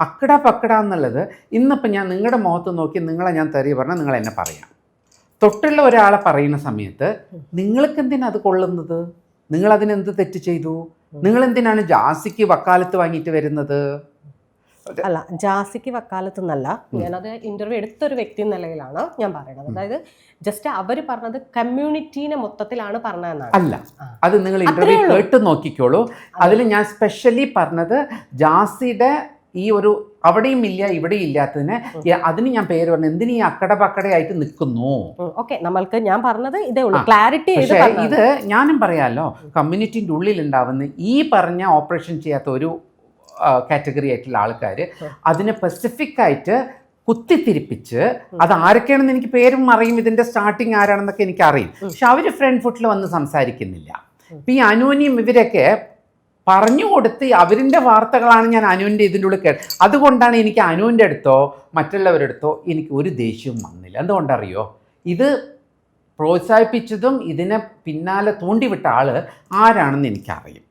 അക്കട പക്കട എന്നുള്ളത് ഇന്നിപ്പോൾ ഞാൻ നിങ്ങളുടെ മുഖത്ത് നോക്കി നിങ്ങളെ ഞാൻ തെറി പറഞ്ഞാൽ നിങ്ങൾ എന്നെ പറയാം. തൊട്ടുള്ള ഒരാളെ പറയുന്ന സമയത്ത് നിങ്ങൾക്ക് എന്തിനാ അത് കൊള്ളുന്നത്? നിങ്ങളതിനെന്ത് തെറ്റ് ചെയ്തു? നിങ്ങളെന്തിനാണ് ജാസിക്ക് വക്കാലത്ത് വാങ്ങിയിട്ട് വരുന്നത്? അല്ല, ജാസിക്ക് വക്കാലത്തെന്നല്ല, ഞാനത് ഇന്റർവ്യൂ എടുത്തൊരു വ്യക്തി നിലയിലാണ് ഞാൻ പറയുന്നത്. അതായത് ജസ്റ്റ് അവർ പറഞ്ഞത് കമ്മ്യൂണിറ്റീനെ മൊത്തത്തിലാണ് പറഞ്ഞതെന്നാണ്. അല്ല, അത് നിങ്ങൾ ഇന്റർവ്യൂ കേട്ട് നോക്കിക്കോളൂ. അതിൽ ഞാൻ സ്പെഷ്യലി പറഞ്ഞത് ജാസിയുടെ ഈ ഒരു അവിടെയും ഇല്ല ഇവിടെയും ഇല്ലാത്തതിന് അതിന് ഞാൻ പേര് പറഞ്ഞു. എന്തിനീ അക്കട പക്കടയായിട്ട് നിൽക്കുന്നു? ഓക്കെ, നമ്മൾക്ക് ഞാൻ പറഞ്ഞത് ഇതേ ഉള്ളൂ, ക്ലാരിറ്റി. പക്ഷേ ഇത് ഞാനും പറയാമല്ലോ, കമ്മ്യൂണിറ്റിൻ്റെ ഉള്ളിൽ ഉണ്ടാവുന്ന ഈ പറഞ്ഞ ഓപ്പറേഷൻ ചെയ്യാത്ത ഒരു കാറ്റഗറി ആയിട്ടുള്ള ആൾക്കാർ അതിനെ സ്പെസിഫിക് ആയിട്ട് കുത്തിത്തിരിപ്പിച്ച് അത് ആരൊക്കെയാണെന്ന് എനിക്ക് പേരും അറിയും, ഇതിൻ്റെ സ്റ്റാർട്ടിങ് ആരാണെന്നൊക്കെ എനിക്ക് അറിയും. പക്ഷെ അവർ ഫ്രണ്ട് ഫുട്ടിൽ വന്ന് സംസാരിക്കുന്നില്ല. ഇപ്പം ഈ അനുവിനെയും ഇവരൊക്കെ പറഞ്ഞു കൊടുത്ത് അവരിൻ്റെ വാർത്തകളാണ് ഞാൻ അനുവിൻ്റെ ഇതിൻ്റെ ഉള്ളിൽ കേട്ടത്. അതുകൊണ്ടാണ് എനിക്ക് അനുവിൻ്റെ അടുത്തോ മറ്റുള്ളവരുടെ അടുത്തോ എനിക്ക് ഒരു ദേഷ്യവും വന്നില്ല. എന്തുകൊണ്ടറിയോ? ഇത് പ്രോത്സാഹിപ്പിച്ചതും ഇതിനെ പിന്നാലെ തൂണ്ടിവിട്ട ആൾ ആരാണെന്ന് എനിക്കറിയും.